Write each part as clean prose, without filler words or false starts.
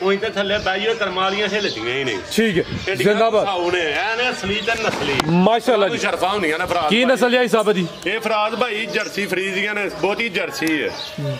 ਉਹੀ ਤੇ ਥੱਲੇ ਬੈਈਏ ਕਰਮਾਲੀਆਂ ਹਿਲਦੀਆਂ ਹੀ ਨਹੀਂ। ਠੀਕ ਹੈ ਜ਼ਿੰਦਾਬਾਦ। ਸਾਉਣੇ ਐਨੇ ਅਸਲੀ ਤੇ ਨਸਲੀ ਮਾਸ਼ਾਅੱਲਾ ਜੀ। ਸ਼ਰਫਾਂ ਹੁੰਦੀਆਂ ਨੇ ਫਰਾਜ਼। ਕੀ ਨਸਲ ਹੈ ਸਾਹਿਬ ਜੀ? ਇਹ ਫਰਾਜ਼ ਭਾਈ ਜਰਸੀ ਫਰੀਜ਼ੀਆਂ ਨੇ, ਬਹੁਤੀ ਜਰਸੀ ਹੈ।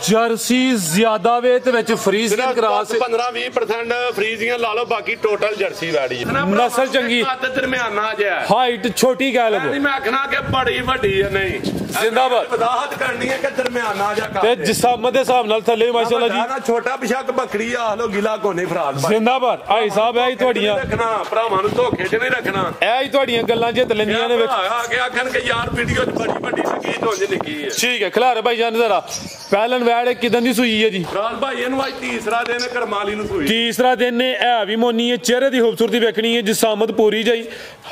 ਜਰਸੀ ਜ਼ਿਆਦਾ ਵੇ ਤੇ ਵਿੱਚ ਫਰੀਜ਼ੀਅਨ ਕਰਾਸ 15-20% ਫਰੀਜ਼ੀਆਂ ਲਾ ਲਓ, ਬਾਕੀ ਟੋਟਲ ਜਰਸੀ ਵੈੜੀ ਹੈ। ਨਸਲ ਚੰਗੀ, ਦਰਮਿਆਨਾ ਜਿਹਾ, ਹਾਈਟ ਛੋਟੀ ਕਹਿ ਲਵੋ। ਮੈਂ ਆਖਣਾ ਕਿ ਬੜੀ ਵੱਡੀ ਹੈ ਨਹੀਂ। ਜ਼ਿੰਦਾਬਾਦ। ਵਦਾਹਤ ਕਰਨੀ ਹੈ ਕਿ ਦਰਮਿਆਨਾ ਜਿਹਾ ਤੇ ਜਿਸਮ ਦੇ ਹਿਸਾਬ ਨਾਲ ਥੱਲੇ ਮਾਸ਼ਾਅੱਲਾ ਜੀ। ਛੋਟਾ ਪਿਸ਼ਕ ਬੱਕਰੀ ਆ ਲੋ, ਗਿਲਾ ਕੋਨੇ ਫਰਾਜ਼ ਭਾਈ। ਜ਼ਿੰਦਾਬਾਦ। ਆਈ ਸਾਹਿਬ ਇਹ ਤੁਹਾਡੀਆਂ ਰੱਖਣਾ ਭਰਾਵਾਂ ਨੂੰ ਧੋਖੇ 'ਚ ਨਹੀਂ ਰੱਖਣਾ। ਇਹ ਹੀ ਤੁਹਾਡੀਆਂ ਗੱਲਾਂ ਜਿੱਤ ਲੈਂਦੀਆਂ ਨੇ ਵਿੱਚ ਆ ਕੇ ਆਖਣ ਕਿ ਯਾਰ ਵੀਡੀਓ 'ਚ ਬੜੀ ਵੱਡੀ ਲੱਗੀ, ਢੁੰਝ ਨਿੱਕੀ ਹੈ। ਠੀਕ ਹੈ ਖਿਲਾਰੇ ਭਾਈ ਜਾਨ ਜ਼ਰਾ ਪਹਿਲਨ ਵੈੜ ਕਿਦਾਂ ਦੀ ਸੂਈ ਹੈ ਜੀ? ਫਰਾਜ਼ ਭਾਈ ਇਹਨੂੰ ਅੱਜ ਤੀਸਰਾ ਦਿਨ ਕਰਮਾਲੀ ਨੂੰ ਸੂਈ। ਤੀਸਰਾ ਦਿਨ ਨੇ ਇਹ ਵੀ ਮੋਨੀ ਹੈ, ਚਿਹਰੇ ਦੀ ਖੂਬਸੂਰਤੀ ਵੇਖਣੀ ਹੈ, ਜਿਸਾਮਤ ਪੂਰੀ ਜਾਈ,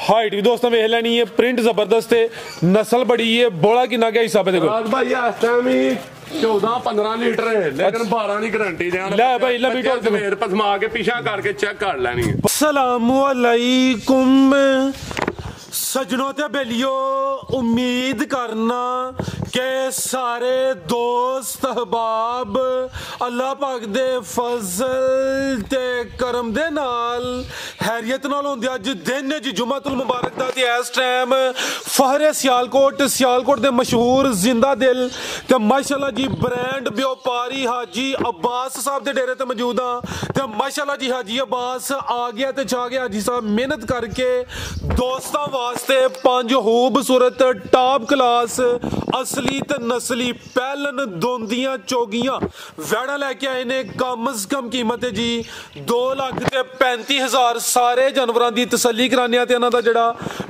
ਹਾਈਟ ਵੀ ਦੋਸਤਾਂ ਵੇਖ ਲੈਣੀ ਹੈ, ਪ੍ਰਿੰਟ ਜ਼ਬਰਦਸਤ ਹੈ, ਨਸਲ ਬੜੀ ਹੈ। ਬੋਲਾ ਕਿੰਨਾ ਗਿਆ ਹਿਸਾਬ ਦੇ ਫਰਾਜ਼ ਭਾਈ ਇਸ ਟਾਈਮ ਹੀ 14-15 ਲੀਟਰ ਹੈ, ਲੇਕਿਨ 12 ਦੀ ਗਾਰੰਟੀ ਦੇਣ। ਲੈ ਭਾਈ ਲੰਬੀ ਢੋਲ ਸਵੇਰ ਪਸਮਾ ਕੇ ਪਿਛਾ ਕਰਕੇ ਚੈੱਕ ਕਰ ਲੈਣੀ ਹੈ। अस्सलामु अलैकुम सजनों ते बेलियो, उम्मीद करना कि सारे दोस्त अहबाब अल्लाह पाक दे फजल ते करम दे नाल हैरियत नाल होंदे। अज दिन जी जुम्मतुल मुबारक दा ते इस टाइम फहरे सियालकोट दे मशहूर जिंदा दिल ते माशाअल्लाह जी ब्रांड व्यापारी हाजी अब्बास साहब दे डेरे ते मौजूद हां। ते माशाअल्लाह जी हाजी अब्बास आ गया ते छा गया। हाजी साहब मेहनत करके दोस्तां वास्ते 5 खूबसूरत टॉप क्लास असली ते नस्ली पैलन दोंदियां चोगियां वैड़ा लेके आए ने। कम अज कम कीमत है जी 2,35,000। सारे जानवरों की तसल्ली कराने ते इन्हां दा जेड़ा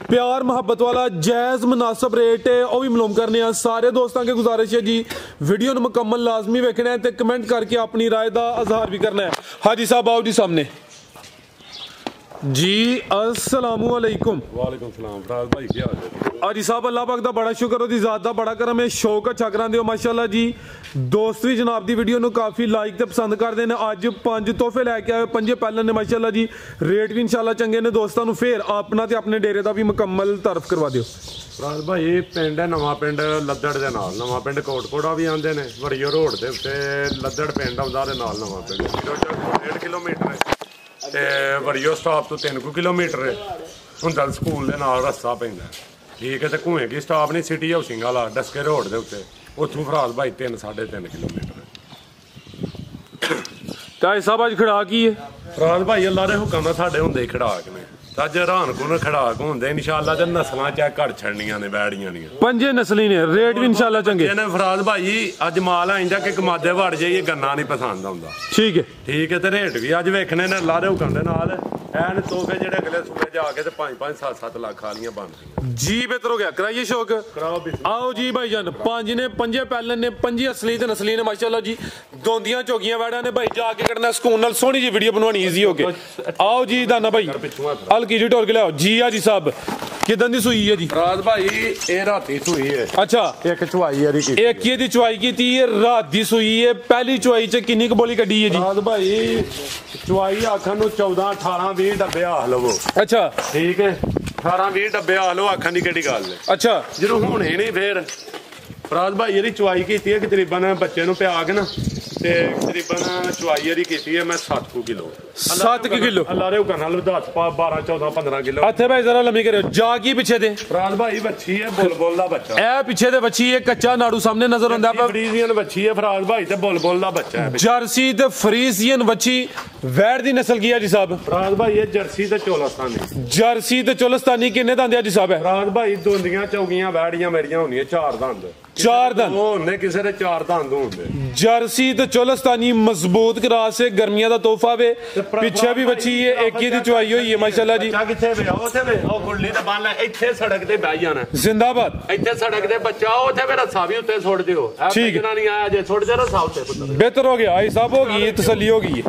प्यार मुहब्बत वाला जायज़ मुनासिब रेट है वह भी मालूम करने। सारे दोस्तों की गुजारिश है जी वीडियो नूं मुकम्मल लाजमी वेखना है ते कमेंट करके अपनी राय का इजहार भी करना है। हाजी साहब आओ जी सामने जी। अस्सलामु अलैकुम। वालेकुम सलाम फराज भाई, क्या हाल है? हाजी साहब अल्लाह पाक दा बड़ा शुक्र, ओदी ज़ात दा बड़ा करम है, शौक अच्छा करांदे हो माशाअल्लाह जी। दोस्त भी जनाब दी वीडियो नूं काफ़ी लाइक ते पसंद करदे ने। अज 5 तोहफे लैके आए, 5 पैलन ने माशाअल्लाह जी। रेट भी इंशाअल्लाह चंगे ने। दोस्तां नूं फिर अपना ते अपने डेरे दा भी मुकम्मल तारफ करवा दिओ। फराज भाई पिंड है नवां पिंड लद्दड़ दे नाल, नवां पिंड कोटकोड़ा भी आंदे ने, वड़ियो रोड दे उत्ते लद्दड़ पिंड आउंदा दे नाल नवां पिंड 1.5 किलोमीटर है ते वड़ियो स्टाप तो 3 किलोमीटर है। हुंदल स्कूल दे नाल रस्ता पैंदा ठीक है। ते घूए की स्टाप नहीं सिटी हाउसिंग वाला डस्के रोड दे उत्ते उत्थों फराज भाई 3-3.5 किलोमीटर है। ताई साहब अज खड़ा की है? फराज भाई अल्लाह दे हुक्म नाल साडे हुंदे खड़ाक ने अज हैरान कुन खड़ाक होंदे इंशाअल्लाह ते नस्लां चेक कर छड़नियां ने बैड़ियां दी 5 नस्ली ने। रेट भी इंशाअल्लाह चंगे ने। फराज भाई अज माल आइंदा कि कमादे वड़ जाइए गन्ना नहीं पसंद आउंदा। ठीक है ते रेट भी अज वेखने ने अल्लाह दे हुक्म दे नाल एन तोहफे जेड़े अगले सूबे जाके ते 5-5 7-7 लाख वालियां बन जी। बेहतर हो गया, कराइए शौक। आओ जी भाई जान। 5 ने, 5 पैलन ने, 5 असली ते नस्ली ने माशाअल्लाह जी। दोंदियां चौगियां वैड़ा ने भाई, जाके करना सुकून नाल सोहनी जी वीडियो बनवानी इजी हो के। आओ जी दाना भाई हल्की जी ढोल के लाओ जी। हाजी साहब किदां दी सूई है जी? रात भाई ए राती सूई है। अच्छा एक चुवाई है दी एक ये दी चुवाई कीती है, रात दी सूई है। पहली चुवाई च किन्नी क बोली कड्डी है जी? रात भाई चुवाई आखन नु 14-18-20 डब्बे आ लवो। अच्छा ठीक है 18-20 डब्बे आ लो आखन दी केड़ी गल है। अच्छा ਜਦੋਂ ਹੋਣੇ ਨਹੀਂ ਫੇਰ ਫਰਾਜ਼ ਭਾਈ ਇਹਦੀ ਚੁਆਈ ਕੀਤੀ ਹੈ ਕਿ ਤਕਰੀਬਨ ਬੱਚੇ ਨੂੰ ਪਿਆ ਕੇ ਨਾ ਤੇ ਤਕਰੀਬਨ ਚੁਆਈ ਇਹਦੀ ਕੀਤੀ ਹੈ ਮੈਂ 7 ਕਿਲੋ 7 किलो ਅੱਲਾ ਦੇ ਹੁਕਮ ਨਾਲ 10 12-14-15 ਕਿਲੋ। ਇੱਥੇ ਭਾਈ ਜ਼ਰਾ ਲੰਮੀ ਕਰਿਓ ਜਾ ਕੀ ਪਿੱਛੇ ਦੇ ਫਰਾਜ਼ ਭਾਈ ਬੱਚੀ ਹੈ ਬੁਲਬੁਲ ਦਾ ਬੱਚਾ। ਇਹ ਪਿੱਛੇ ਦੇ ਬੱਚੀ ਹੈ, ਕੱਚਾ ਨਾੜੂ ਸਾਹਮਣੇ ਨਜ਼ਰ ਆਉਂਦਾ ਪਿਆ। ਫਰੀਜ਼ੀਅਨ ਬੱਚੀ ਹੈ ਫਰਾਜ਼ ਭਾਈ ਤੇ ਬੁਲਬੁਲ ਦਾ ਬੱਚਾ ਹੈ। ਜਰਸੀ ਤੇ ਫਰੀਜ਼ੀਅਨ ਬੱਚੀ ਵੈੜ ਦੀ ਨਸਲ ਕੀ ਹੈ ਜੀ ਸਾਹਿਬ? ਫਰਾਜ਼ ਭਾਈ ਇਹ ਜਰਸੀ ਤੇ ਚੋਲਸਤਾਨੀ। ਜਰਸੀ ਤੇ ਚੋਲਸਤਾਨੀ ਕਿੰਨੇ ਦੰਦ ਆ ਜੀ ਸਾਹਿਬ? ਫਰਾਜ਼ ਭਾਈ ਦੋਂਦੀਆਂ ਚੌਗੀਆਂ ਵੈੜੀਆਂ ਮੇਰੀਆਂ ਹੁੰਦੀਆਂ 4 ਦੰਦ। 4 ਦੰਦ ਹੁੰਦੇ ਕਿਸੇ ਦੇ 4 ਦੰਦ ਹੁੰਦੇ। जर्सी तो चोलस्तानी मजबूत क्रास है, गर्मियां दा तोहफा वे। पिछे भी बची है, एक ही दी चुवाई हुई है माशाल्लाह जी। किथे वे ओथे वे ओ गुल्ली ते बन ले इथे सड़क ते बह जाना जिंदाबाद। इथे सड़क ते बच्चा ओथे वे रस्सा भी उत्ते छोड़ दियो। ठीक है नहीं आया जे छोड़ दे रस्सा उत्ते पुत्र। बेहतर हो गया आई साहब, हो गई तसल्ली हो गई।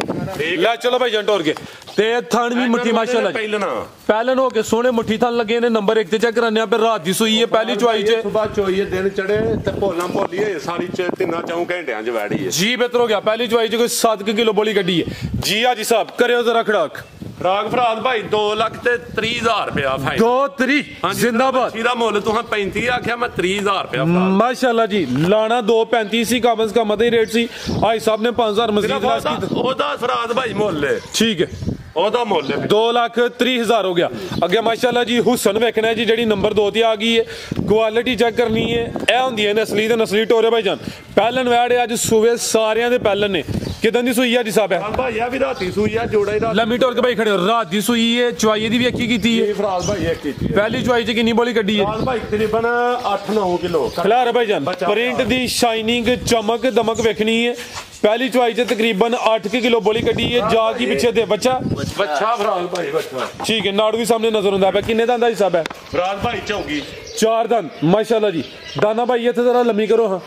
ले चलो भाई जंट और के ते थन भी मुट्ठी माशाल्लाह पहलना पहलन हो के सोने मुट्ठी थन लगे ने। नंबर 1 ते चेक कराने पे रात दी सोई है, पहली चुवाई च सुबह चोई है दिन चढ़े ते भोला भोली सारी 3-4 घंटियां च वैड़ी है जी। बेहतर हो गया, पहली चुवाई च कोई 7 किलो बोली गड्डी है जी। हाजी साहब करियो जरा खड़ाक। ਫਰਾਗ ਫਰਾਦ ਭਾਈ 2,30,000 ਰੁਪਇਆ ਫਾਇਦਾ 2-3 ਜ਼ਿੰਦਾਬਾਦ ਇਹਦਾ ਮੁੱਲ ਤੁਸੀਂ 35 ਆਖਿਆ ਮੈਂ 30,000 ਰੁਪਇਆ ਫਰਾਗ ਮਾਸ਼ਾਅੱਲਾ ਜੀ ਲਾਣਾ 2.35 ਸੀ ਕਾਬਜ਼ का ਮਤੇ ਰੇਟ ਸੀ ਭਾਈ ਸਾਹਿਬ ਨੇ 5000 ਮਜ਼ੀਦ ਲੈਸ ਕੀਤਾ ਉਹਦਾ ਫਰਾਦ ਭਾਈ ਮੁੱਲ ਹੈ ਠੀਕ ਹੈ ਉਹਦਾ ਮੁੱਲ ਹੈ 2,30,000 ਹੋ ਗਿਆ ਅੱਗੇ ਮਾਸ਼ਾਅੱਲਾ ਜੀ ਹੁਸਨ ਵੇਖਣਾ ਹੈ ਜੀ ਜਿਹੜੀ ਨੰਬਰ 2 ਤੇ ਆ ਗਈ ਹੈ ਕੁਆਲਿਟੀ ਚੈੱਕ ਕਰਨੀ ਹੈ ਇਹ ਹੁੰਦੀ ਹੈ ਨਸਲੀ ਤੇ ਨਸਲੀ ਟੋਰੇ ਭਾਈ ਜਾਨ ਪਹਿਲਨ ਵੈੜ ਅੱਜ ਸੂਵੇ ਸਾਰਿਆਂ ਦੇ ਪਹਿਲਨ ਨੇ ਕਿਦਾਂ ਦੀ ਸੂਈ ਆ ਜੀ ਸਾਹਿਬ ਹੈ ਭਾਈ ਆ ਵੀ ਰਾਤੀ ਸੂਈ ਆ ਜੋੜਾ ਹੀ ਰਾਤ ਲੰਮੀ ਟੋਰ ਕੇ ਭਾਈ ਖੜੇ ਹੋ ਰਾਤ ਦੀ ਸੂਈ ਹੈ ਚੁਆਈ ਦੀ ਵੀ ਅੱਕੀ ਕੀਤੀ ਹੈ ਫਰਾਦ ਭਾਈ ਇੱਕ ਕੀਤੀ ਪਹਿਲੀ ਚੁਆਈ ਚ ਕਿੰਨੀ ਬੋਲੀ ਕੱਢੀ ਹੈ ਫਰਾਦ ਭਾਈ ਤਕਰੀਬਨ 8-9 ਕਿਲੋ ਖਿਲਾਰ ਭਾਈ ਜਾਨ ਪ੍ਰਿੰਟ ਦੀ ਸ਼ਾਈਨਿੰਗ ਚਮਕ ਦਮਕ ਵੇਖਣੀ ਹੈ ਪਹਿਲੀ ਚੁਆਈ ਚ ਤਕਰੀਬਨ 8 ਕਿਲੋ ਬੋਲੀ ਕੱਢੀ ਹੈ ਜਾ ਕੀ ਪਿੱਛੇ ਦੇ ਬੱਚਾ ਫਰਾਦ ਭਾਈ ਬੱਚਾ ਠੀਕ ਹੈ ਨਾੜੂ ਵੀ ਸਾਹਮਣੇ ਨਜ਼ਰ ਆਉਂਦਾ ਪਿਆ ਕਿੰਨੇ ਦੰਦ ਦਾ ਹਿਸਾਬ ਹੈ ਫਰਾਦ ਭਾਈ ਚੌਗੀ 4 ਦੰਦ ਮਾਸ਼ਾਅੱਲਾ ਜੀ ਦਾਨਾ ਭਾਈ ਇੱਥੇ ਜ਼ਰਾ ਲੰਮੀ ਕਰੋ ਹਾਂ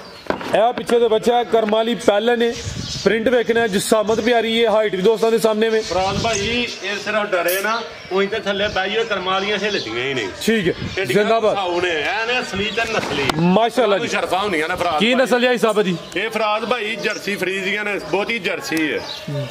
ਇਹ ਪਿੱਛੇ ਦੇ ਬੱਚਾ ਕਰਮਾਲੀ ਪਹਿਲੇ ਨੇ ਪ੍ਰਿੰਟ ਵੇਖਣਾ ਜਿਸਾਮਤ ਪਿਆਰੀ ਹੈ ਹਾਈਟ ਵੀ ਦੋਸਤਾਂ ਦੇ ਸਾਹਮਣੇ में ਫਰਾਦ ਭਾਈ ਇਹ ਸਿਰਫ ਡਰੇ ਨਾ ਉਹੀ ਤੇ ਥੱਲੇ ਬੈਈਏ ਕਰਮਾਲੀਆਂ ਹਿਲਦੀਆਂ ਹੀ ਨਹੀਂ ਠੀਕ ਹੈ ਜ਼ਿੰਦਾਬਾਦ ਸਾਉਨੇ ਐਨੇ ਅਸਲੀ ਤੇ ਨਸਲੀ ਮਾਸ਼ਾਅੱਲਾ ਜੀ ਸ਼ਰਫਾ ਹੁੰਦੀਆਂ ਨੇ ਫਰਾਦ ਕੀ ਨਸਲ ਹੈ ਹਿਸਾਬ ਜੀ ਇਹ ਫਰਾਦ ਭਾਈ ਜਰਸੀ ਫਰੀਜ਼ੀਆਂ ਨੇ ਬਹੁਤੀ ਜਰਸੀ ਹੈ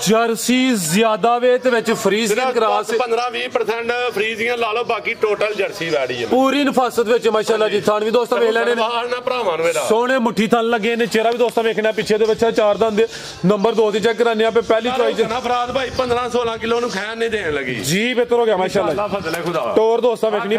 ਜਰਸੀ ਜ਼ਿਆਦਾ ਵੇ ਤੇ ਵਿੱਚ ਫਰੀਜ਼ ਦੀ ਕਰਾਸ 15-20% ਫਰੀਜ਼ੀਆਂ ਲਾ ਲਓ ਬਾਕੀ ਟੋਟਲ ਜਰਸੀ ਵੈੜੀ ਹੈ ਪੂਰੀ ਨਫਾਸਤ ਵਿੱਚ ਮਾਸ਼ਾਅੱਲਾ ਜੀ ਥਾਨ ਵੀ ਦੋਸਤਾਂ ਵੇਖ ਲੈਣੇ ਨੇ ਨਾ ਭਰਾਵਾਂ ਨੂੰ ਮੇਰਾ ਸੋਹਣੇ ਮੁੱਠੀ ਥਾਨ ਲੱਗੇ ਨੇ ਚਿਹਰਾ ਵੀ ਦੋਸਤਾਂ ਵੇਖਣਾ ਪਿੱਛੇ ਦੇ ਬੱਚਾ 4 ਦੰਦ ਨੰਬਰ 2 ਤੇ ਚੈੱਕ ਕਰਾਨੇ ਆ ਪਹਿਲੀ ਚੋਇਸ ਨਾ ਫਰਾਦ ਭਾਈ 15-16 ਕਿਲੋ ਨੂੰ ਖਾਣ ਨਹੀਂ ਦੇਣ ਲੱਗੀ ਜੀ ਬਿਹਤਰ ਹੋ ਗਿਆ ਮਾਸ਼ਾਅੱਲਾ ਅੱਲਾਹ ਫਜ਼ਲ ਹੈ ਖੁਦਾ ਟੋਰ ਦੋਸਤਾਂ ਵੇਖਣੀ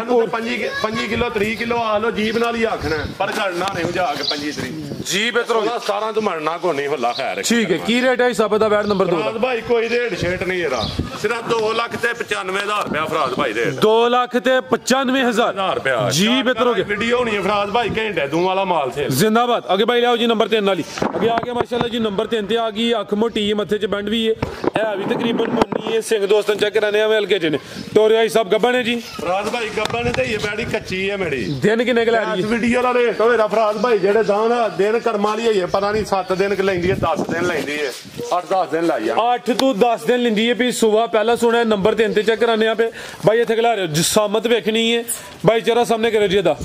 5 ਕਿਲੋ 3 ਕਿਲੋ ਆ ਲੋ ਜੀਬ ਨਾਲ ਹੀ ਆਖਣਾ ਪਰ ਘੜਨਾ ਨਹੀਂ ਹੋ ਜਾ ਕੇ 25-30 ਜੀ ਬਿਹਤਰ ਹੋ ਗਿਆ 17 ਤੋਂ ਮਰਨਾ ਕੋ ਨਹੀਂ ਹੁੱਲਾ ਖੈਰ ਠੀਕ ਹੈ ਕੀ ਰੇਟ ਹੈ ਹਿਸਾਬ ਦਾ ਵੈਟ ਨੰਬਰ 2 ਫਰਾਦ ਭਾਈ ਕੋਈ ਰੇਟ ਛੇਟ ਨਹੀਂ ਇਹਦਾ ਸਿਰਫ 2,95,000 ਰੁਪਇਆ ਫਰਾਦ ਭਾਈ ਰੇਟ 2,95,000 ਰੁਪਇਆ ਜੀ ਬਿਹਤਰ ਹੋ ਗਿਆ ਵੀਡੀਓ ਹੋਣੀ ਹੈ ਫਰਾਦ ਭਾਈ ਘੰਟੇ ਦੂੰ ਵਾਲਾ ਮਾਲ ਸੇ ਜ਼ਿੰਦਾਬਾਦ ਅੱਗੇ ਭਾਈ ਲਿਆਓ ਜੀ ਨੰਬਰ 3 ਵਾਲੀ ਅੱਗੇ ਆ ਗਿਆ ਮਾਸ਼ਾਅੱਲਾ ਜੀ ਨੰਬਰ 3 ਤੇ ਆ ਗਈ ਅੱਖ ਮੋਟੀ ਹੈ ਮੱਥੇ 'ਚ ਬੈਂਡ ਵੀ ਹੈ ਇਹ ਵੀ ਤਕਰੀਬਨ ਮੁੰਨੀ ਹੈ ਸਿੰਘ ਦੋਸਤਾਂ ਚੈੱਕ ਕਰਾਨੇ ਆ ਹਲਕੇ 'ਚ ਨੇ ਟੋਰਿਆ ਸਭ ਗੱਬਾ ਨੇ ਜੀ ਫਰਾਦ ਭਾਈ ਗੱਬਾ ਨੇ ਤੇ ਇਹ ਬੈੜੀ ਕੱਚੀ ਹੈ ਮੇਰੀ ਦਿਨ ਕਿੰਨੇ ਕੁ ਲੈ ਰਹੀ ਇਸ ਹੈ ਵੀਡੀਓ ਦਾ ਰੇਟ ਹੋਏਗਾ ਫਰਾਦ ਭਾਈ ਜਿਹੜੇ ਦਾਨ ਦਿਨ ਕਰਮਾਂ ਵਾਲੀ ਹੈ ਪਤਾ ਨਹੀਂ 7 ਦਿਨ ਕਿ ਲੈਂਦੀ ਹੈ 10 ਦਿਨ ਲੈਂਦੀ ਹੈ 8-10 ਦਿਨ ਲਾਈ ਆ 8 ਤੋਂ 10 ਦਿਨ ਲੈਂਦੀ ਹੈ ਵੀ ਸੁਬਾ ਪਹਿਲਾਂ ਸੁਣਿਆ ਨੰਬਰ 3 ਤੇ ਚੈੱਕ ਕਰਾਨੇ ਆ ਪੇ ਭਾਈ ਇੱਥੇ ਖਿਲਾ ਰਹੇ ਹੋ ਜਿਸਾਮਤ ਵੇਖਣੀ ਹੈ ਭਾਈ ਜਰਾ ਸਾਹਮਣੇ ਕਰੋ ਜੀ ਇਹਦਾ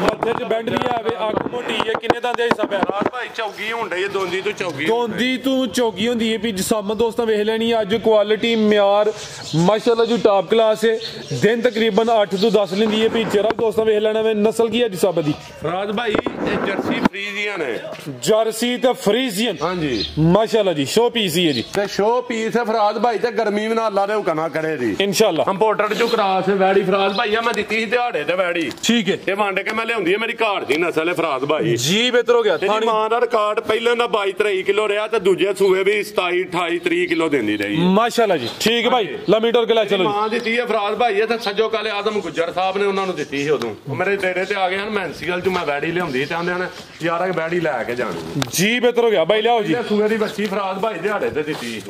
ਮੱਥੇ 'ਚ ਬੈਂਡ ਵੀ ਆਵੇ ਅੱਖ ਮੋਟੀ ਹੈ ਕਿੰਨੇ ਦੰਦ ਦਾ ਹਿਸਾਬ ਹੈ ਫਰਾਦ ਭਾਈ ਚੌਗੀ ਹੁੰਦੀ ਹੈ ਦੋਂਦੀ ਤੋਂ ਚੌਗੀ ਦੋਂਦੀ ਤੋਂ ਚੌਗੀ ਹੁੰਦੀ ਹੈ ਵੀ ਜਿਸਾਮਤ ਦੋਸਤਾਂ ਵੇਖ ਲੈਣੀ ਅੱਜ ਕੁਆਲਿਟੀ ਮਿਆਰ ਮਾਸ਼ਾਅੱਲਾ ਜੀ ਟਾਪ ਕਲਾਸ ਹੈ ਦਿਨ ਤਕਰੀਬਨ 8 ਤੋਂ 10 ਲੈਂਦੀ ਹੈ ਵੀ ਜਰਾ ਦੋਸਤਾਂ ਵੇਖ ਲੈਣਾ ਵੇ ਨਸਲ ਕੀ ਹੈ ਜਿਸਾਬ ਦੀ ਫਰਾਦ ਭਾਈ ਇਹ ਜਰਸੀ ਫਰੀਜ਼ੀਆਂ ਨੇ ਜਰਸੀ ਤੇ ਫਰੀਜ਼ੀਅਨ ਹਾਂਜੀ ਮਾਸ਼ਾਅੱਲਾ ਜੀ ਸ਼ੋ ਪੀਸ ਹੀ ਹੈ ਜੀ ਤੇ ਸ਼ੋ ਪੀਸ ਹੈ ਫਰਾਦ ਭਾਈ ਤੇ ਗਰਮੀ ਵੀ ਨਾ ਅੱਲਾ ਦੇ ਹੁਕਮ ਕਰੇ ਜੀ ਇਨਸ਼ਾਅੱਲਾ ਇੰਪੋਰਟਡ ਚੋਂ ਕਰਾਸ ਵੈੜੀ ਫਰਾਦ ਭਾਈ ਆ ਮੈਂ ਦਿੱਤੀ ਸੀ ਦਿਹਾੜੇ ਤੇ ਵੈੜੀ ਠੀਕ ਹੈ ਇਹ ਵੰਡ ਕੇ ਮੈਂ ਲਿਆਉਂਦੀ ਹੈ ਮੇਰੀ ਘਾਟ ਦੀ ਨਸਲ ਹੈ ਫਰਾਦ ਭਾਈ ਜੀ ਬਿਹਤਰ ਹੋ ਗਿਆ ਤੇਰੀ ਮਾਂ ਦਾ ਰਿਕਾਰਡ ਪਹਿਲਾਂ ਦਾ 22-23 ਕਿਲੋ ਰਿਹਾ ਤੇ ਦੂਜੇ ਸੂਏ ਵੀ 27-28-30 ਕਿਲੋ ਦਿੰਦੀ ਰਹੀ ਹੈ ਮਾਸ਼ਾਅੱਲਾ ਜੀ ਠੀਕ ਹੈ ਭਾਈ ਲੰਮੀ ਟੋਰ ਕੇ ਲੈ ਚਲੋ ਮਾਂ ਦਿੱਤੀ ਹੈ ਫਰਾਦ ਭਾਈ ਇਹ ਤਾਂ ਸੱਜੋ ਕਾਲੇ ਆਦਮ ਗੁੱਜਰ ਸਾਹਿਬ ਨੇ ਉਹਨਾਂ ਨੂੰ ਦਿੱਤੀ ਸੀ ਉਦੋਂ ਉਹ ਮੇਰੇ ਡੇਰੇ ਤੇ ਆ ਗਏ ਹਨ ਮੈਂਸੀਗਲ ਚ ਮੈਂ ਵੈੜੀ ਲਿਆਉਂਦੀ ਤੇ ਆਂਦੇ ਹਨ ਯਾਰ ਇਹ ਵੈੜੀ ਲੈ ਕੇ ਜਾਣੀ ਜੀ ਬਿਹਤਰ ਹੋ ਗਿਆ ਭਾਈ ਲਿਆਓ ਜੀ ਸੂਏ ਦੀ ਬੱਚੀ ਫਰਾਦ ਭਾਈ ਦਿਹਾੜੇ ਤੇ ਦਿੱਤੀ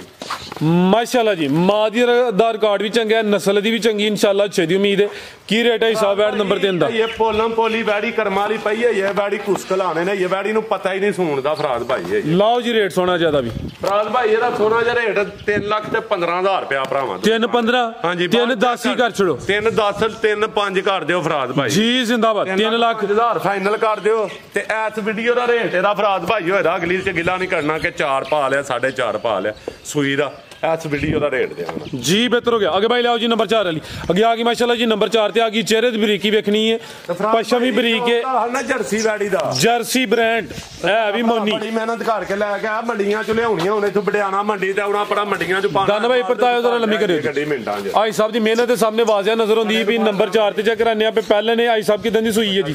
ਮਾਸ਼ਾਅੱਲਾ ਜੀ ਮਾਂ ਦਾ ਰਿਕਾਰਡ ਵੀ ਚੰਗਾ ਹੈ ਨਸਲ ਦੀ ਵੀ ਚੰਗੀ ਇਨਸ਼ਾਅੱਲਾ ਅੱਛੇ ਦੀ ਉਮੀਦ ਹੈ ਕੀ ਰੇਟ ਹੈ ਹਿਸਾਬ ਵੈਟ ਨੰਬਰ 3 ਦਾ ਇਹ ਪੋਲਮ ਪੋਲੀ ਵੈੜੀ ਕਰਮਾਲੀ ਪਈ ਹੈ ਇਹ ਵੈੜੀ ਕੁਸਕਲ ਆਣੇ ਨੇ ਇਹ ਵੈੜੀ ਨੂੰ ਪਤਾ ਹੀ ਨਹੀਂ ਸੂਣ ਦਾ ਫਰਾਦ ਭਾਈ ਹੈ ਲਾਓ ਜੀ ਰੇਟ ਸੋਨਾ ਜ਼ਿਆਦਾ ਵੀ ਫਰਾਦ ਭਾਈ ਇਹਦਾ ਸੋਨਾ ਜਿਹਾ ਰੇਟ 3,15,000 ਰੁਪਇਆ ਭਰਾਵਾਂ 3-15 ਹਾਂਜੀ 3-10 ਹੀ ਕਰ ਛੜੋ 3-10 3-5 ਕਰ ਦਿਓ ਫਰਾਦ ਭਾਈ ਜੀ ਜ਼ਿੰਦਾਬਾਦ 3 ਲੱਖ 3,00,000 ਫਾਈਨਲ ਕਰ ਦਿਓ ਤੇ ਇਸ ਵੀਡੀਓ ਦਾ ਰੇਟ ਇਹਦਾ ਫਰਾਦ ਭਾਈ ਹੋਏਗਾ ਅਗਲੀ ਚ ਗਿਲਾ ਨਹੀਂ ਕਰਨਾ ਕਿ 4 ਪਾ ਲਿਆ 4.5 ਪਾ ਲਿਆ ਸੂਈ ਦਾ ਇਸ ਵੀਡੀਓ ਦਾ ਰੇਟ ਦੇਵਾਂਗਾ ਜੀ ਬਿਹਤਰ ਹੋ ਗਿਆ ਅੱਗੇ ਭਾਈ ਲਿਆਓ ਜੀ ਨੰਬਰ 4 ਵਾਲੀ ਅੱਗੇ ਆ ਗਈ ਮਾਸ਼ਾਅੱਲਾ ਜੀ ਨੰਬਰ 4 ਤੇ ਆ ਗਈ ਚਿਹਰੇ ਦੀ ਬਰੀਕੀ ਵੇਖਣੀ ਹੈ ਪਸ਼ਮ ਵੀ ਬਰੀਕ ਹੈ ਨਾ ਜਰਸੀ ਵੈੜੀ ਦਾ ਜਰਸੀ ਬ੍ਰਾਂਡ ਹੈ ਵੀ ਮੋਨੀ ਬੜੀ ਮਿਹਨਤ ਕਰਕੇ ਲੈ ਕੇ ਆ ਮੰਡੀਆਂ ਚ ਲਿਆਉਣੀਆਂ ਹੁਣ ਇਥੋਂ ਬੜਿਆਣਾ ਮੰਡੀ ਤੇ ਆਉਣਾ ਆਪਣਾ ਮੰਡੀਆਂ ਚ ਪਾਣਾ ਦਨ ਭਾਈ ਪਰਤਾਇਓ ਜ਼ਰਾ ਲੰਮੀ ਕਰਿਓ ਗੱਡੀ ਮਿੰਟਾਂ ਚ ਆਈ ਸਾਹਿਬ ਦੀ ਮਿਹਨਤ ਦੇ ਸਾਹਮਣੇ ਵਾਜ਼ਿਆ ਨਜ਼ਰ ਆਉਂਦੀ ਹੈ ਵੀ ਨੰਬਰ 4 ਤੇ ਚੈੱਕ ਕਰਾਨੇ ਆ ਪੇ ਪਹਿਲੇ ਨੇ ਆਈ ਸਾਹਿਬ ਕਿਦਾਂ ਦੀ ਸੂਈ ਹੈ ਜੀ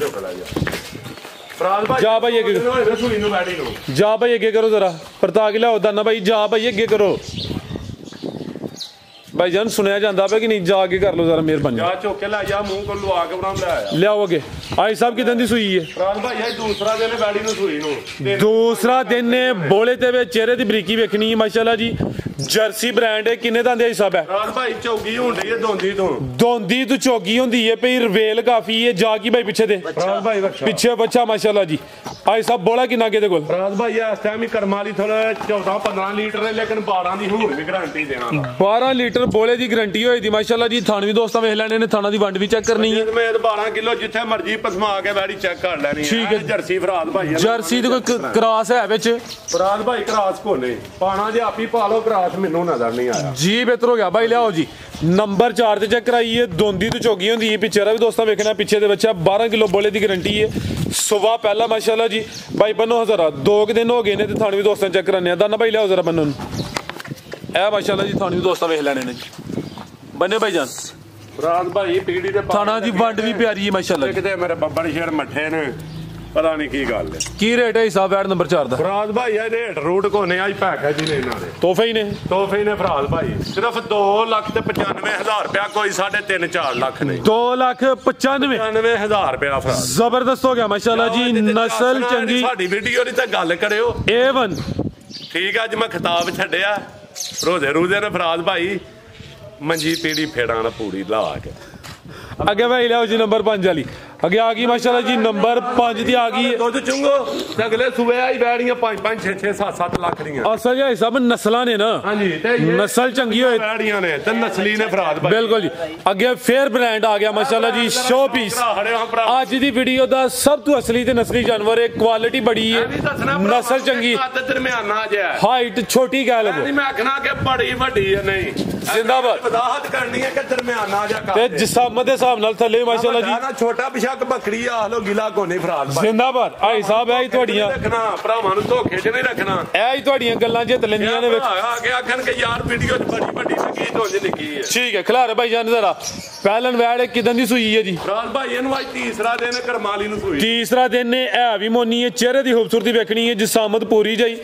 ਫਰਾਦ ਭਾਈ ਜਾ ਭਾਈ ਅੱਗੇ ਸੂਈ ਨੂੰ ਵੈੜੀ ਨੂੰ ਜਾ ਭਾਈ ਅੱਗੇ ਕਰੋ ਜ਼ਰਾ ਪਰਤਾ ਕੇ ਲਿਆਓ ਦਨ ਭਾਈ ਜਾ ਭਾਈ ਅੱਗੇ ਕਰੋ ਭਾਈ ਜਾਨ ਸੁਣਿਆ ਜਾਂਦਾ ਪਿਆ ਕਿ ਨਹੀਂ ਜਾ ਕੇ ਕਰ ਲਓ ਜ਼ਰਾ ਮਿਹਰਬਾਨੀ ਜਾ ਚੁੱਕ ਕੇ ਲੈ ਜਾ ਮੂੰਹ ਕੋਲ ਲਵਾ ਕੇ ਬਣਾ ਲੈ ਲਿਆਓ ਅੱਗੇ ਆਈ ਸਾਹਿਬ ਕਿਦਾਂ ਦੀ ਸੂਈ ਹੈ ਫਰਾਦ ਭਾਈ ਇਹ ਦੂਸਰਾ ਦਿਨ ਵੈੜੀ ਨੂੰ ਸੂਈ ਨੂੰ ਦੂਸਰਾ ਦਿਨ ਨੇ ਬੋਲੇ ਤੇ ਵਿੱਚ ਚਿਹਰੇ ਦੀ ਬਰੀਕੀ ਵੇਖਣੀ ਹੈ ਮਾਸ਼ਾਅੱਲਾ ਜੀ ਜਰਸੀ ਬ੍ਰਾਂਡ ਹੈ ਕਿੰਨੇ ਦਾ ਹਿਸਾਬ ਹੈ ਫਰਾਦ ਭਾਈ ਚੌਗੀ ਹੁੰਦੀ ਹੈ ਦੋਂਦੀ ਤੋਂ ਦੋਂਦੀ ਤੋਂ ਚੌਗੀ ਹੁੰਦੀ ਹੈ ਪਈ ਰਵੇਲ ਕਾਫੀ ਹੈ ਜਾ ਕੀ ਭਾਈ ਪਿੱਛੇ ਦੇ ਫਰਾਦ ਭਾਈ ਪਿੱਛੇ ਬੱਚਾ ਮਾਸ਼ਾਅੱਲਾ ਜੀ ਆਈ ਸਾਹਿਬ ਬੋਲਾ ਕਿੰਨਾ ਕਿਹਦੇ ਕੋਲ ਫਰਾਦ ਭਾਈ ਇਸ ਟਾਈਮ ਹੀ ਕਰਮਾਂ ਵਾਲੀ ਥੋੜਾ 14-15 ਲੀਟਰ ਹੈ ਲੇਕਿਨ 12 ਦੀ ਹੋਰ ਵੀ ਗਾਰੰਟੀ ਦੇਣਾ 12 ਲੀਟਰ ਬੋਲੇ ਦੀ ਗਰੰਟੀ ਹੋਈ ਦੀ ਮਾਸ਼ਾਅੱਲਾ ਜੀ। ਥਣ ਵੀ ਦੋਸਤਾਂ ਵੇਖ ਲੈਣੇ ਨੇ, ਥਾਣਾ ਦੀ ਵੰਡ ਵੀ ਚੈੱਕ ਕਰਨੀ ਹੈ। ਮੈਂ 12 ਕਿਲੋ ਜਿੱਥੇ ਮਰਜੀ ਪਸਮਾ ਕੇ ਵੈੜੀ ਚੈੱਕ ਕਰ ਲੈਣੀ ਹੈ। ਠੀਕ ਹੈ। ਜਰਸੀ ਫਰਾਦ ਭਾਈ ਜਰਸੀ ਦੇ ਕੋਈ ਕ੍ਰਾਸ ਹੈ ਵਿੱਚ? ਫਰਾਦ ਭਾਈ ਕ੍ਰਾਸ ਕੋਨੇ ਪਾਣਾ ਜੇ ਆਪੀ ਪਾ ਲਓ, ਕ੍ਰਾਸ ਮੈਨੂੰ ਨਜ਼ਰ ਨਹੀਂ ਆਇਆ ਜੀ। ਬਿਹਤਰ ਹੋ ਗਿਆ ਭਾਈ, ਲਿਆਓ ਜੀ। ਨੰਬਰ 4 ਤੇ ਚੈੱਕ ਕਰਾਈਏ। ਦੋਂਦੀ ਤੋਂ ਚੋਗੀ ਹੁੰਦੀ ਹੈ, ਪਿੱਛੇ ਵੀ ਦੋਸਤਾਂ ਵੇਖਣਾ, ਪਿੱਛੇ ਦੇ ਬੱਚਾ 12 ਕਿਲੋ ਬੋਲੇ ਦੀ ਗਰੰਟੀ ਹੈ। ਸੁਬਾ ਪਹਿਲਾ ਮਾਸ਼ਾਅੱਲਾ ਜੀ। ਭਾਈ ਬੰਨੋ ਹਜ਼ਾਰਾ 2 ਦਿਨ ਹੋ ਗਏ ਨੇ ਤੇ ਥਣ ਵੀ ਦੋਸਤਾਂ ਚੈੱਕ ਕਰਾਨੇ ਆ। ਦਾਨਾ ਭਾਈ ਲਿਆਓ ਜ਼ਰਾ ਬੰਨੋ ਨੂੰ। ਇਹ ਮਾਸ਼ਾਅੱਲਾ ਜੀ ਥਣ ਵੀ ਦੋਸਤਾਂ ਵੇਖ ਲੈਣੇ ਨੇ ਜੀ। ਬੰਨੇ ਭਾਈ ਜਾਨ ਫਰਾਦ ਭਾਈ ਪੀੜੀ ਦੇ ਥਾਣਾ ਦੀ ਵੰਡ ਵੀ ਪਿਆਰੀ ਹੈ ਮਾਸ਼ਾਅੱਲਾ। ਕਿਤੇ ਮੇਰੇ ਬੱਬਰ ਸ਼ੇਰ ਮੱਠੇ ਨੇ, ਪਤਾ ਨਹੀਂ ਕੀ ਗੱਲ ਹੈ। ਕੀ ਰੇਟ ਹੈ ਹਿਸਾਬ ਵੈਟ ਨੰਬਰ 4 ਦਾ? ਫਰਾਦ ਭਾਈ ਇਹ ਰੇਟ ਰੂਟ ਕੋਨੇ ਅੱਜ ਪੈਕੇਜ ਨੇ ਇਹਨਾਂ ਦੇ ਤੋਹਫੇ ਹੀ ਨੇ। ਤੋਹਫੇ ਨੇ ਫਰਾਦ ਭਾਈ, ਸਿਰਫ 2,95,000 ਰੁਪਇਆ, ਕੋਈ 3.5-4 ਲੱਖ ਨਹੀਂ। 2,95,000 ਰੁਪਇਆ ਫਰਾਦ ਜ਼ਬਰਦਸਤ ਹੋ ਗਿਆ ਮਾਸ਼ਾਅੱਲਾ ਜੀ। ਨਸਲ ਚੰਗੀ। ਸਾਡੀ ਵੀਡੀਓ ਦੀ ਤਾਂ ਗੱਲ ਕਰਿਓ A1 ਠੀਕ ਆ। ਅੱਜ ਮੈਂ ਖਿਤਾਬ ਛੱਡਿਆ ਰੋਜ਼ੇ ਨੇ ਫਰਾਦ ਭਾਈ ਮੰਜੀ ਪੀੜੀ ਫੇੜਾਂ ਨਾਲ ਪੂਰੀ ਲਾ ਕੇ। ਅੱਗੇ ਭਾਈ ਲਿਆਓ ਜੀ ਨੰਬਰ 5 ਵਾਲੀ। ਅੱਗੇ ਆ ਗਈ ਮਾਸ਼ਾਅੱਲਾ ਜੀ ਨੰਬਰ 5 ਦੀ ਆ ਗਈ। ਦੁੱਧ ਚੁੰਗੋ ਤੇ ਅਗਲੇ ਸੂਬੇ ਆਈ ਬੈੜੀਆਂ 5-5 6-6 7-7 ਲੱਖ ਦੀਆਂ। ਅਸਲ ਜੀ ਸਭ ਨਸਲਾਂ ਨੇ ਨਾ। ਹਾਂਜੀ ਤੇ ਨਸਲ ਚੰਗੀ ਹੋਏ ਬੈੜੀਆਂ ਨੇ ਤੇ ਨਸਲੀ ਨੇ ਫਰਾਦ ਭਾਈ। ਬਿਲਕੁਲ ਜੀ। ਅੱਗੇ ਫੇਅਰ ਬ੍ਰਾਂਡ ਆ ਗਿਆ ਮਾਸ਼ਾਅੱਲਾ ਜੀ। ਸ਼ੋ ਪੀਸ ਅੱਜ ਦੀ ਵੀਡੀਓ ਦਾ ਸਭ ਤੋਂ ਅਸਲੀ ਤੇ ਨਸਲੀ ਜਾਨਵਰ ਹੈ। ਕੁਆਲਿਟੀ ਬੜੀ ਹੈ, ਨਸਲ ਚੰਗੀ, ਦਰਮਿਆਨਾ ਜਿਹਾ, ਹਾਈਟ ਛੋਟੀ ਕਹਿ ਲਵੋ। ਮੈਂ ਆਖਣਾ ਕਿ ਬੜੀ ਵੱਡੀ ਹੈ ਨਹੀਂ, ਜ਼ਿੰਦਾਬਾਦ। ਵਦਾਹਤ ਕਰਨੀ ਹੈ ਕਿ ਦਰਮਿਆਨਾ ਜਿਹਾ ਤੇ ਜਿਸਮ ਦੇ ਹਿਸਾਬ ਨਾਲ ਥੱਲੇ ਮਾਸ਼ਾਅੱਲਾ ਜੀ ਛੋਟਾ ਪਿਸ਼ਕ ਬੱਕਰੀ ਆ ਲੋ ਗਿਲਾ ਕੋਨੇ ਫਰਾਦ ਭਾਈ। ਜ਼ਿੰਦਾਬਾਦ। ਭਾਈ ਸਾਹਿਬ ਇਹ ਤੁਹਾਡੀਆਂ ਰੱਖਣਾ ਭਰਾਵਾਂ ਨੂੰ ਧੋਖੇ 'ਚ ਨਹੀਂ ਰੱਖਣਾ। ਇਹ ਹੀ ਤੁਹਾਡੀਆਂ ਗੱਲਾਂ ਜਿੱਤ ਲੈਂਦੀਆਂ ਨੇ ਵਿੱਚ ਆ ਕੇ ਆਖਣ ਕਿ ਯਾਰ ਵੀਡੀਓ 'ਚ ਬੜੀ ਵੱਡੀ ਲੱਗੀ ਧੁੰਜ ਨਿੱਕੀ ਹੈ। ਠੀਕ ਹੈ। ਖਿਲਾਰੇ ਭਾਈ ਜਾਨ ਜ਼ਰਾ ਪਹਿਲਨ ਵੈੜ ਕਿਦਾਂ ਦੀ ਸੂਈ ਹੈ ਜੀ? ਫਰਾਦ ਭਾਈ ਇਹਨੂੰ ਅੱਜ ਤੀਸਰਾ ਦਿਨ ਕਰਮਾਲੀ ਨੂੰ ਸੂਈ। ਤੀਸਰਾ ਦਿਨ ਨੇ। ਇਹ ਵੀ ਮੋਨੀ ਹੈ, ਚਿਹਰੇ ਦੀ ਖੂਬਸੂਰਤੀ ਵੇਖਣੀ ਹੈ, ਜਿਸਾਮਤ ਪੂਰੀ ਜਾਈ,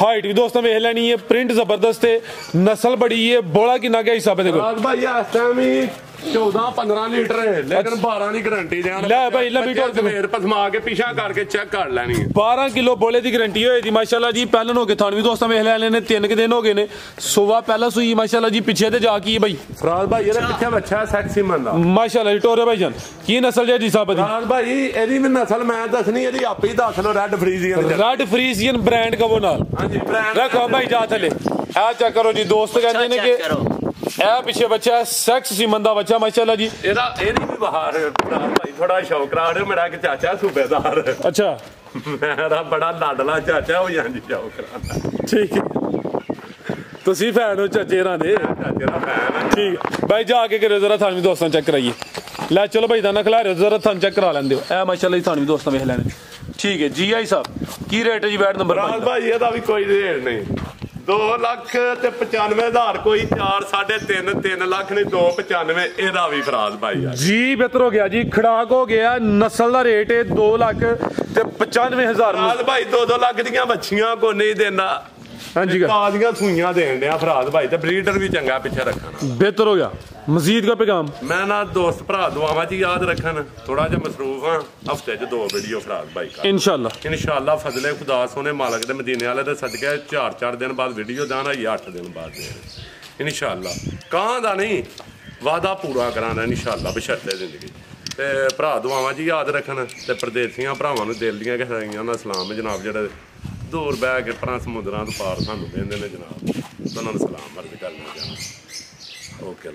ਹਾਈਟ ਵੀ ਦੋਸਤਾਂ ਵੇਖ ਲੈਣੀ ਹੈ, ਪ੍ਰਿੰਟ ਜ਼ਬਰਦਸਤ ਹੈ, ਨਸਲ ਬੜੀ ਹੈ। ਬੋਲਾ ਕਿੰਨਾ ਗਿਆ ਹਿਸਾਬ ਦੇ ਕੋਲ? ਫਰਾਦ ਭਾਈ ਇਸ ਟਾਈਮ ਹੀ 14-15 ਲੀਟਰ ਹੈ, ਲੇਕਿਨ 12 ਦੀ ਗਾਰੰਟੀ ਦੇਣ। ਲੈ ਭਾਈ ਲੰਬੀ ਢੋਲ ਸਵੇਰ ਪਸਮਾ ਕੇ ਪਿਛਾ ਕਰਕੇ ਚੈੱਕ ਕਰ ਲੈਣੀ ਹੈ। 12 ਕਿਲੋ ਬੋਲੇ ਦੀ ਗਾਰੰਟੀ ਹੋਏ ਦੀ ਮਾਸ਼ਾਅੱਲਾ ਜੀ। ਪਹਿਲਨ ਹੋ ਕੇ ਥਣ ਵੀ ਦੋਸਤਾਂ ਵੇਖ ਲੈਣੇ ਨੇ। 3 ਦਿਨ ਹੋ ਗਏ ਨੇ। ਸੁਬਾ ਪਹਿਲਾ ਸੂਈ ਮਾਸ਼ਾਅੱਲਾ ਜੀ। ਪਿੱਛੇ ਤੇ ਜਾ ਕੀ ਭਾਈ ਫਰਾਦ ਭਾਈ ਇਹਦੇ ਪਿੱਛੇ ਬੱਚਾ ਸੈਕਸੀ ਮੰਦਾ ਮਾਸ਼ਾਅੱਲਾ ਜੀ। ਟੋਰੇ ਭਾਈ ਜਾਨ ਕੀ ਨਸਲ ਜੀ ਸਾਹਿਬ ਦੀ? ਫਰਾਦ ਭਾਈ ਇਹਦੀ ਵੀ ਨਸਲ ਮੈਂ ਦੱਸਣੀ, ਇਹਦੀ ਆਪੇ ਹੀ ਦੱਸ ਲਓ। Red Friesian red Friesian brand ਕਵੋ ਨਾਲ। ਹਾਂਜੀ ਬ੍ਰਾਂਡ ਰੱਖੋ ਭਾਈ ਜਾ ਥੱਲੇ। ਆ ਚੈੱਕ ਕਰੋ ਜੀ। ਦੋਸਤ ਕਹਿੰਦੇ ਨੇ ਕਿ ਇਹ ਪਿੱਛੇ ਬੱਚਾ ਸੈਕਸ ਸੀਮਨ ਦਾ ਬੱਚਾ ਮਾਸ਼ਾਅੱਲਾ ਜੀ। ਇਹਦੀ ਵੀ ਬਹਾਰ ਭਾਈ ਥੋੜਾ ਸ਼ੌਕ ਰਾੜ ਮੇਰਾ ਕਿ ਚਾਚਾ ਸੂਬੇਦਾਰ। ਅੱਛਾ ਮੇਰਾ ਬੜਾ ਲਾਡਲਾ ਚਾਚਾ ਹੋ ਜਾਂਦੀ ਸ਼ੌਕ ਰਾੜ। ਠੀਕ ਹੈ। ਤੁਸੀਂ ਫੈਨ ਹੋ ਚਾਚੇ ਰਾਂ ਦੇ? ਚਾਚੇ ਦਾ ਫੈਨ। ਠੀਕ ਭਾਈ ਜਾ ਕੇ ਕਰਿਓ ਜ਼ਰਾ ਥਣ ਵੀ ਦੋਸਤਾਂ ਚੈੱਕ ਕਰਾਈਏ। ਲੈ ਚਲੋ ਭਾਈ ਦਾਨਾ ਖਿਲਾ ਰਹੇ ਜ਼ਰਾ ਥਣ ਚੈੱਕ ਕਰਾ ਲੈਂਦੇ ਹੋ। ਇਹ ਮਾਸ਼ਾਅੱਲਾ ਜੀ ਥਣ ਵੀ ਦੋਸਤਾਂ ਵੇਖ ਲੈਣੇ। ਠੀਕ ਹੈ ਜੀ। ਆਈ ਸਾਹਿਬ ਕੀ ਰੇਟ ਹੈ ਜੀ ਵੈਟ ਨੰਬਰ 5 ਭਾਈ ਇਹਦਾ ਵੀ ਕੋਈ ਰੇਟ ਨਹੀਂ। 2,95,000 ਕੋਈ 4-3.5 ਲੱਖ ਨਹੀਂ 2,95 ਇਹਦਾ ਵੀ ਫਰਾਦ ਭਾਈ ਜੀ। ਬਿਹਤਰ ਹੋ ਗਿਆ ਜੀ। ਖੜਾਕ ਹੋ ਗਿਆ। ਨਸਲ ਦਾ ਰੇਟ ਹੈ 2,95,000 ਫਰਾਦ ਭਾਈ 2-2 ਲੱਖ ਦੀਆਂ ਬੱਚੀਆਂ ਕੋ ਨਹੀਂ ਦੇਣਾ। ਹਾਂਜੀ ਤਾਜ਼ੀਆਂ ਸੂਈਆਂ ਦੇਣ ਡਿਆ ਫਰਾਦ ਭਾਈ ਤੇ ਬਰੀਡਰ ਵੀ ਚੰਗਾ ਪਿੱਛੇ ਰੱਖਣਾ। ਬਿਹਤਰ ਹੋ ਗਿਆ। ਮਜ਼ੀਦ ਦਾ ਪੈਗਾਮ ਮੈਂ ਨਾ ਦੋਸਤ ਭਰਾ ਦੁਆਵਾਂ 'ਚ ਯਾਦ ਰੱਖਣ। ਥੋੜਾ ਜਿਹਾ ਮਸਰੂਫ ਹਾਂ। ਹਫਤੇ 'ਚ 2 ਵੀਡੀਓ ਫਰਾਦ ਭਾਈ ਕਰ ਇਨਸ਼ਾਅੱਲਾ ਫਜ਼ਲੇ ਖੁਦਾ ਸੋਹਣੇ ਮਾਲਕ ਦੇ ਮਦੀਨੇ ਵਾਲੇ ਦੇ ਸਦਕੇ 4-4 ਦਿਨ ਬਾਅਦ ਵੀਡੀਓ ਦਾਣਾ 8 ਦਿਨ ਬਾਅਦ ਦੇ ਇਨਸ਼ਾਅੱਲਾ। ਕਾਂ ਦਾ ਨਹੀਂ ਵਾਦਾ ਪੂਰਾ ਕਰਾਣਾ ਇਨਸ਼ਾਅੱਲਾ ਬਸ਼ਰਤੇ ਜ਼ਿੰਦਗੀ। ਤੇ ਭਰਾ ਦੁਆਵਾਂ 'ਚ ਯਾਦ ਰੱਖਣ ਤੇ ਪਰਦੇਸੀਆਂ ਭਰਾਵਾਂ ਨੂੰ ਦਿਲ ਦੀਆਂ ਗਹਿਰਾਈਆਂ ਨਾਲ ਸਲਾਮ ਜਨਾਬ। ਜਿਹੜੇ ਦੂਰ ਬਹਿ ਕੇ ਪਰਾਂ ਸਮੁੰਦਰਾਂ ਤੋਂ ਪਾਰ ਸਾਨੂੰ ਕਹਿੰਦੇ ਨੇ ਜਨਾਬ, ਉਹਨਾਂ ਨੂੰ ਸਲਾਮ ਅਰਜ਼ ਕਰਨਾ ਚਾਹੁੰਦਾ। ਓਕੇ।